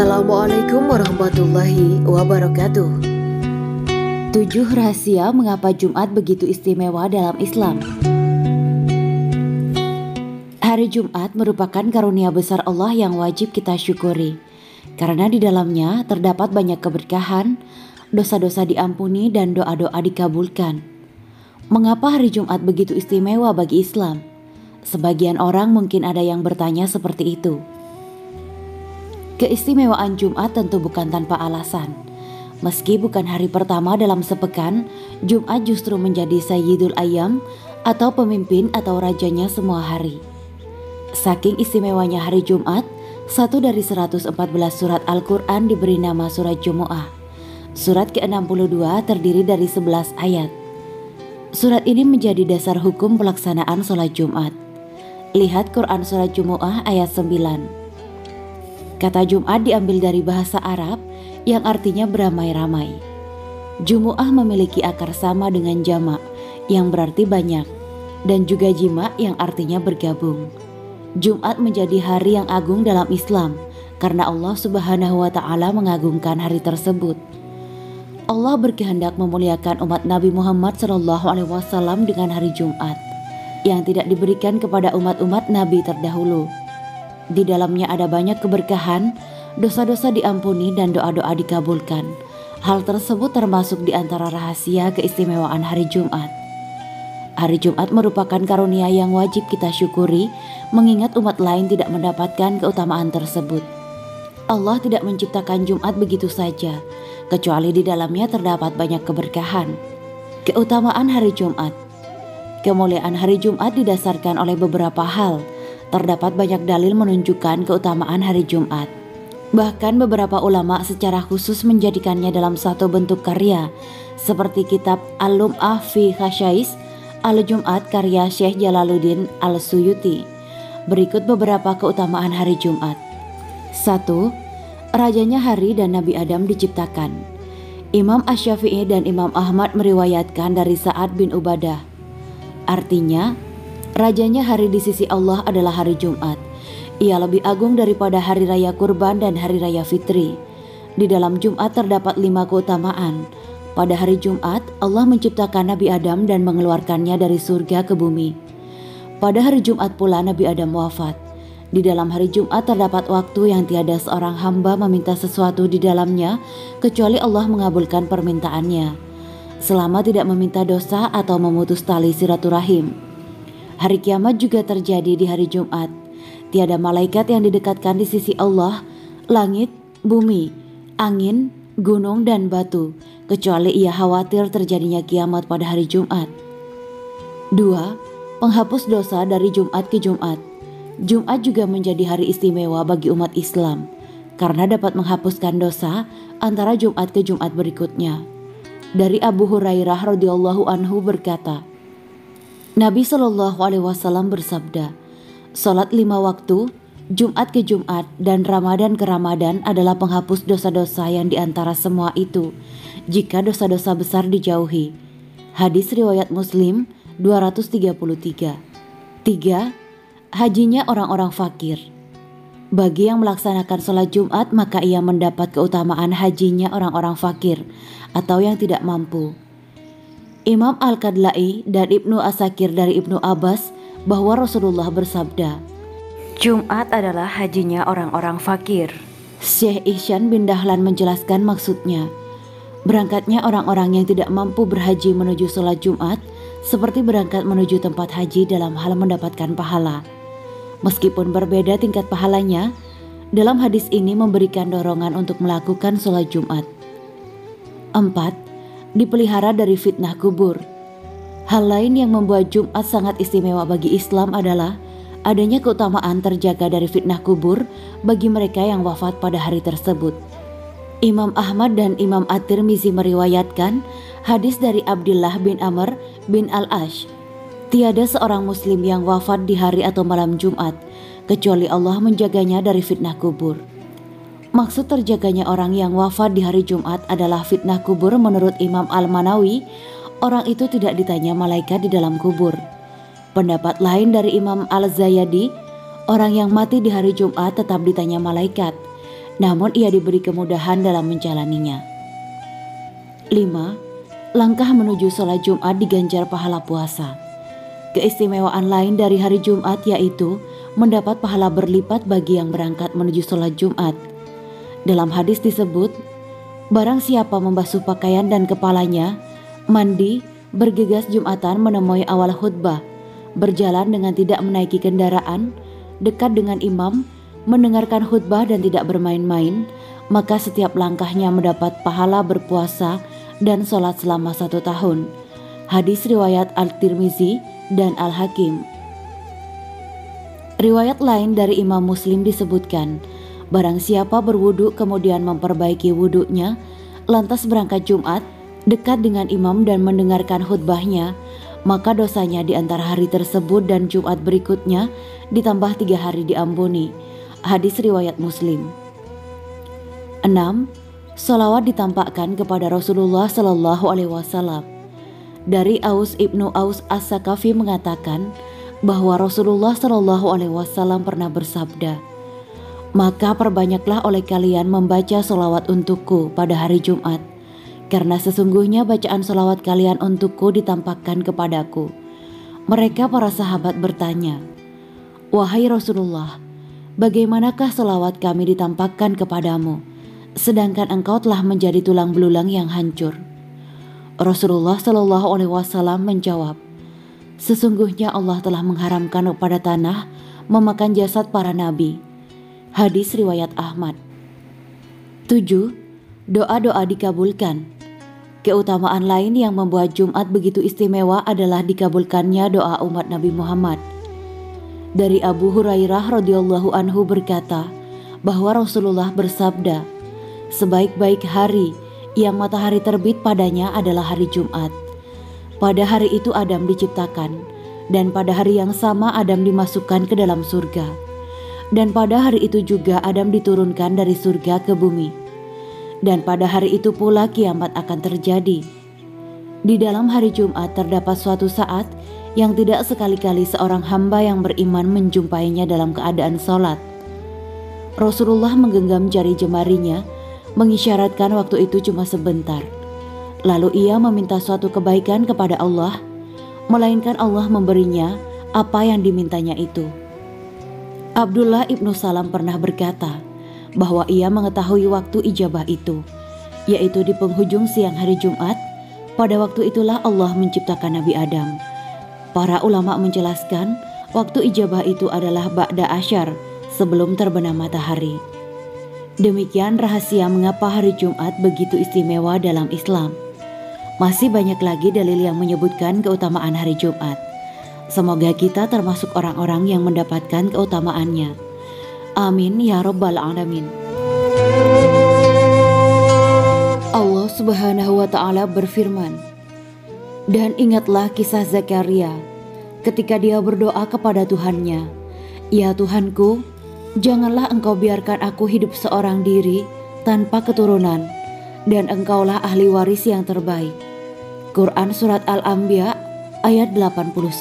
Assalamualaikum warahmatullahi wabarakatuh. 7 rahasia mengapa Jumat begitu istimewa dalam Islam. Hari Jumat merupakan karunia besar Allah yang wajib kita syukuri, karena di dalamnya terdapat banyak keberkahan, dosa-dosa diampuni dan doa-doa dikabulkan. Mengapa hari Jumat begitu istimewa bagi Islam? Sebagian orang mungkin ada yang bertanya seperti itu. Keistimewaan Jumat tentu bukan tanpa alasan. Meski bukan hari pertama dalam sepekan, Jumat justru menjadi Sayyidul Ayyam atau pemimpin atau rajanya semua hari. Saking istimewanya hari Jumat, satu dari 114 surat Al-Quran diberi nama surat Jumu'ah. Surat ke-62 terdiri dari 11 ayat. Surat ini menjadi dasar hukum pelaksanaan sholat Jumat. Lihat Quran surat Jumu'ah ayat 9. Kata Jumat diambil dari bahasa Arab yang artinya beramai-ramai. Jumu'ah memiliki akar sama dengan jamak yang berarti banyak, dan juga jima yang artinya bergabung. Jumat menjadi hari yang agung dalam Islam karena Allah Subhanahu wa Ta'ala mengagungkan hari tersebut. Allah berkehendak memuliakan umat Nabi Muhammad SAW dengan hari Jumat yang tidak diberikan kepada umat-umat Nabi terdahulu. Di dalamnya ada banyak keberkahan, dosa-dosa diampuni dan doa-doa dikabulkan. Hal tersebut termasuk di antara rahasia keistimewaan hari Jumat. Hari Jumat merupakan karunia yang wajib kita syukuri, mengingat umat lain tidak mendapatkan keutamaan tersebut. Allah tidak menciptakan Jumat begitu saja, kecuali di dalamnya terdapat banyak keberkahan. Keutamaan hari Jumat. Kemuliaan hari Jumat didasarkan oleh beberapa hal. Terdapat banyak dalil menunjukkan keutamaan hari Jumat. Bahkan beberapa ulama secara khusus menjadikannya dalam satu bentuk karya, seperti kitab Al-Lum'ah fi Khasyais Al-Jumat karya Syekh Jalaluddin Al-Suyuti. Berikut beberapa keutamaan hari Jumat. 1. Rajanya hari dan Nabi Adam diciptakan. Imam Asy-Syafi'i dan Imam Ahmad meriwayatkan dari Sa'ad bin Ubadah. Artinya, rajanya hari di sisi Allah adalah hari Jumat. Ia lebih agung daripada hari raya kurban dan hari raya fitri. Di dalam Jumat terdapat 5 keutamaan. Pada hari Jumat, Allah menciptakan Nabi Adam dan mengeluarkannya dari surga ke bumi. Pada hari Jumat pula Nabi Adam wafat. Di dalam hari Jumat terdapat waktu yang tiada seorang hamba meminta sesuatu di dalamnya, kecuali Allah mengabulkan permintaannya, selama tidak meminta dosa atau memutus tali silaturahim. Hari kiamat juga terjadi di hari Jumat. Tiada malaikat yang didekatkan di sisi Allah, langit, bumi, angin, gunung, dan batu, kecuali ia khawatir terjadinya kiamat pada hari Jumat. 2. Penghapus dosa dari Jumat ke Jumat. Jumat juga menjadi hari istimewa bagi umat Islam, karena dapat menghapuskan dosa antara Jumat ke Jumat berikutnya. Dari Abu Hurairah radhiyallahu anhu berkata, Nabi SAW bersabda, "Salat 5 waktu, Jumat ke Jumat dan Ramadan ke Ramadan adalah penghapus dosa-dosa yang diantara semua itu, jika dosa-dosa besar dijauhi." Hadis riwayat Muslim 233. 3. Hajinya orang-orang fakir. Bagi yang melaksanakan sholat Jumat, maka ia mendapat keutamaan hajinya orang-orang fakir atau yang tidak mampu. Imam Al-Kadlai dan Ibnu Asakir dari Ibnu Abbas bahwa Rasulullah bersabda, Jumat adalah hajinya orang-orang fakir. Syekh Ihsan bin Dahlan menjelaskan maksudnya, berangkatnya orang-orang yang tidak mampu berhaji menuju sholat Jumat seperti berangkat menuju tempat haji dalam hal mendapatkan pahala. Meskipun berbeda tingkat pahalanya, dalam hadis ini memberikan dorongan untuk melakukan sholat Jumat. 4. Dipelihara dari fitnah kubur. Hal lain yang membuat Jumat sangat istimewa bagi Islam adalah adanya keutamaan terjaga dari fitnah kubur bagi mereka yang wafat pada hari tersebut. Imam Ahmad dan Imam At-Tirmizi meriwayatkan hadis dari Abdullah bin Amr bin Al-Ash. Tiada seorang muslim yang wafat di hari atau malam Jumat, kecuali Allah menjaganya dari fitnah kubur. Maksud terjaganya orang yang wafat di hari Jumat adalah fitnah kubur menurut Imam Al-Manawi, orang itu tidak ditanya malaikat di dalam kubur. Pendapat lain dari Imam Al-Zayadi, orang yang mati di hari Jumat tetap ditanya malaikat. namun ia diberi kemudahan dalam menjalaninya. 5. Langkah menuju sholat Jumat diganjar pahala puasa. Keistimewaan lain dari hari Jumat yaitu mendapat pahala berlipat bagi yang berangkat menuju sholat Jumat. Dalam hadis disebut, barang siapa membasuh pakaian dan kepalanya, mandi, bergegas Jumatan menemui awal khutbah, berjalan dengan tidak menaiki kendaraan, dekat dengan imam, mendengarkan khutbah dan tidak bermain-main, maka setiap langkahnya mendapat pahala berpuasa dan sholat selama 1 tahun. Hadis riwayat Al-Tirmizi dan Al-Hakim. Riwayat lain dari Imam Muslim disebutkan, barang siapa berwudu kemudian memperbaiki wudunya, lantas berangkat Jumat, dekat dengan imam dan mendengarkan khutbahnya, maka dosanya di antara hari tersebut dan Jumat berikutnya ditambah 3 hari diampuni. Hadis riwayat Muslim. 6. Sholawat ditampakkan kepada Rasulullah Shallallahu Alaihi Wasallam. Dari Aus ibnu Aus As-Sakafi mengatakan bahwa Rasulullah Shallallahu Alaihi Wasallam pernah bersabda, maka perbanyaklah oleh kalian membaca sholawat untukku pada hari Jumat, karena sesungguhnya bacaan sholawat kalian untukku ditampakkan kepadaku. Mereka para sahabat bertanya, wahai Rasulullah, bagaimanakah sholawat kami ditampakkan kepadamu, sedangkan engkau telah menjadi tulang belulang yang hancur? Rasulullah Shallallahu Alaihi Wasallam menjawab, sesungguhnya Allah telah mengharamkan kepada tanah memakan jasad para nabi. Hadis riwayat Ahmad. 7. Doa-doa dikabulkan. Keutamaan lain yang membuat Jumat begitu istimewa adalah dikabulkannya doa umat Nabi Muhammad. Dari Abu Hurairah radhiyallahu anhu berkata bahwa Rasulullah bersabda, sebaik-baik hari yang matahari terbit padanya adalah hari Jumat. Pada hari itu Adam diciptakan, dan pada hari yang sama Adam dimasukkan ke dalam surga. Dan pada hari itu juga Adam diturunkan dari surga ke bumi. Dan pada hari itu pula kiamat akan terjadi. Di dalam hari Jumat terdapat suatu saat yang tidak sekali-kali seorang hamba yang beriman menjumpainya dalam keadaan sholat. Rasulullah menggenggam jari jemarinya, mengisyaratkan waktu itu cuma sebentar. Lalu ia meminta suatu kebaikan kepada Allah, melainkan Allah memberinya apa yang dimintanya itu. Abdullah ibnu Salam pernah berkata bahwa ia mengetahui waktu ijabah itu, yaitu di penghujung siang hari Jumat. Pada waktu itulah Allah menciptakan Nabi Adam. Para ulama menjelaskan waktu ijabah itu adalah ba'da asyar, sebelum terbenam matahari. Demikian rahasia mengapa hari Jumat begitu istimewa dalam Islam. Masih banyak lagi dalil yang menyebutkan keutamaan hari Jumat. Semoga kita termasuk orang-orang yang mendapatkan keutamaannya. Amin ya rabbal alamin. Allah Subhanahu wa taala berfirman, dan ingatlah kisah Zakaria ketika dia berdoa kepada Tuhannya, ya Tuhanku, janganlah engkau biarkan aku hidup seorang diri tanpa keturunan, dan engkaulah ahli waris yang terbaik. Quran Surat Al-Anbiya ayat 89.